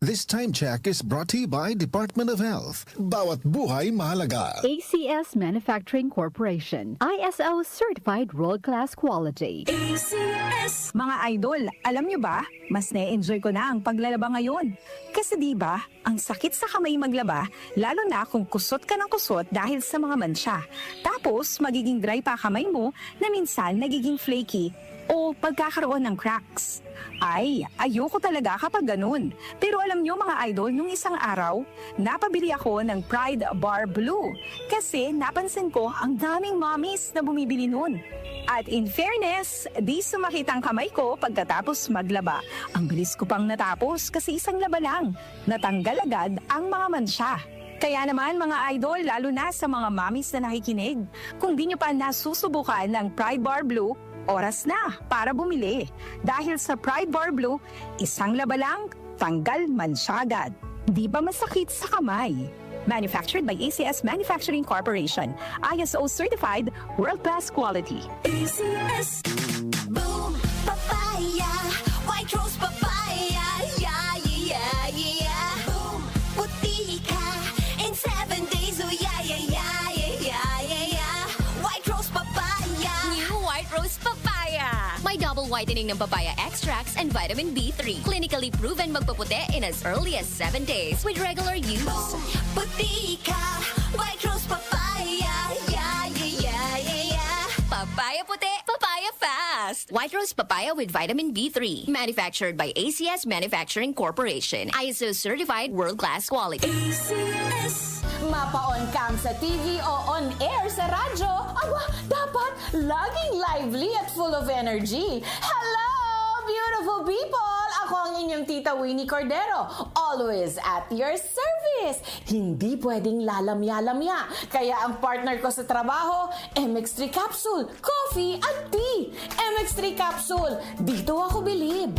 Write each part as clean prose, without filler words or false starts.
This time check is brought to you by Department of Health. Bawat buhay mahalaga. ACS Manufacturing Corporation, ISO Certified World-Class Quality. ACS! Mga idol, alam nyo ba, mas na-enjoy ko na ang paglalaba ngayon. Kasi di ba, ang sakit sa kamay maglaba, lalo na kung kusot ka ng kusot dahil sa mga mansya. Tapos, magiging dry pa kamay mo na minsan nagiging flaky o pagkakaroon ng cracks. Ay, ayoko talaga kapag ganun. Pero alam nyo mga idol, nung isang araw, napabili ako ng Pride Bar Blue. Kasi napansin ko ang daming mommies na bumibili nun. At in fairness, di sumakit ang kamay ko pagkatapos maglaba. Ang bilis ko pang natapos kasi isang laba lang. Natanggal agad ang mga mansya. Kaya naman mga idol, lalo na sa mga mommies na nakikinig, kung di nyo pa nasusubukan ng Pride Bar Blue, oras na para bumili. Dahil sa Pride Bar Blue, isang laba lang, tanggal mansya agad. Di ba masakit sa kamay? Manufactured by ACS Manufacturing Corporation. ISO Certified World-Class Quality. ACS Boom Papaya White Rose Papaya Yeah, yeah, yeah Boom Puti ka In 7 days Oh yeah, yeah, yeah, yeah, yeah, yeah White Rose Papaya New White Rose Papaya. May double whitening ng papaya extracts and vitamin B3. Clinically proven magpaputi in as early as 7 days with regular use. Boom Puti ka White Rose Papaya Yeah, yeah, yeah, yeah, yeah Papaya puti, papaya fast. White Rose Papaya with vitamin B3. Manufactured by ACS Manufacturing Corporation. ISO Certified World-Class Quality. ACS Mapa-on cam sa TV o on air sa radyo, aba, dapat laging lively at full of energy. Hello, beautiful people! Ako ang inyong tita Winnie Cordero, always at your service. Hindi pwedeng lalamya-lamya. Kaya ang partner ko sa trabaho, MX3 Capsule, coffee at tea. MX3 Capsule, dito ako bilib.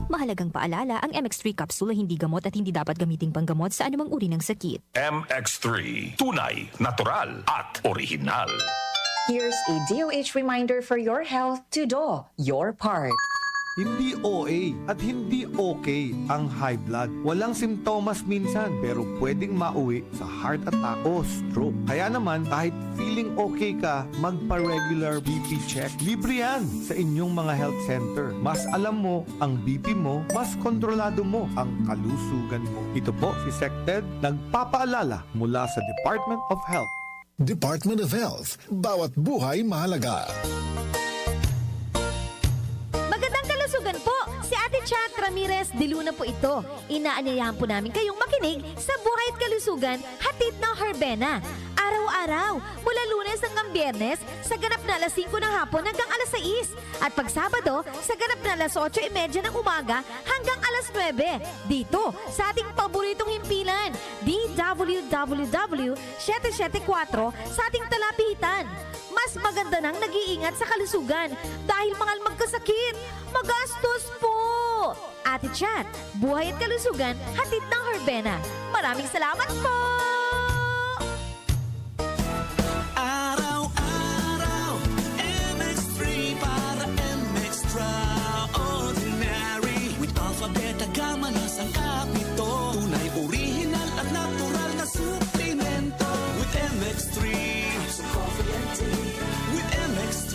Mahalagang paalala, ang MX3 capsule ay hindi gamot at hindi dapat gamiting panggamot sa anumang uri ng sakit. MX3, tunay, natural at original. Here's a DOH reminder for your health to do your part. Hindi OA at hindi okay ang high blood. Walang simptomas minsan pero pwedeng mauwi sa heart attack o stroke. Kaya naman kahit feeling okay ka, magpa-regular BP check. Libre yan sa inyong mga health center. Mas alam mo ang BP mo, mas kontrolado mo ang kalusugan mo. Ito po si SecTed nagpapaalala mula sa Department of Health. Department of Health. Bawat buhay mahalaga. Magandang kalusugan po! Si Ate Chat Ramirez de Luna po ito. Inaanyayahan po namin kayong makinig sa Buhay at Kalusugan, hatid ng Herbena. Araw-araw, mula Lunes hanggang Biyernes, sa ganap na alas 5 ng hapon hanggang alas 6. At pag Sabado, sa ganap na alas 8:30 ng umaga hanggang alas 9. Dito, sa ating paboritong himpilan, DWWW 774 sa ating talapitan. Mas maganda nang nag-iingat sa kalusugan dahil mahal magkasakit. Magastos po! Ate Chat, Buhay at Kalusugan, hatid ng Herbena. Maraming salamat po! Araw-araw MX3 para MX-Traordinary With alpha, beta, gamma na sangkap nito Tunay, original at natural na suplemento With MX3 So coffee and tea With MX3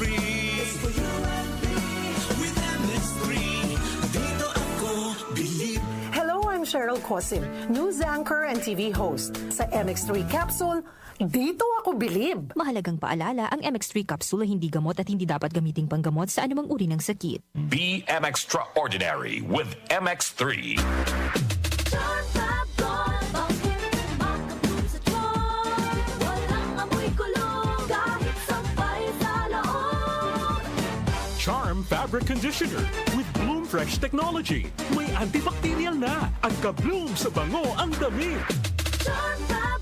It's for you and me With MX3 Dito ako believe Hello, I'm Cheryl Cosim, news anchor and TV host. Sa MX3 Capsule, dito ako bilib. Mahalagang paalala, ang MX3 capsule ay hindi gamot at hindi dapat gamiting panggamot sa anumang uri ng sakit. Be extraordinary with MX3. Charm Fabric Conditioner with Bloom Fresh Technology. May antibacterial na at ka-bloom sa bango ang damit. Charm Fab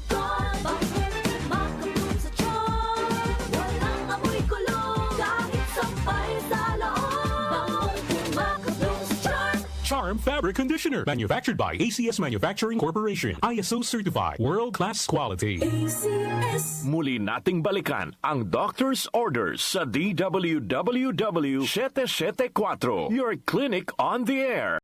Bakit makabloom sa charm Walang amoy kulong Kahit sampay sa loob Makabloom sa charm Charm Fabric Conditioner. Manufactured by ACS Manufacturing Corporation. ISO Certified. World-Class Quality. ACS Muli nating balikan ang doctor's orders sa DWWW 774. Your clinic on the air.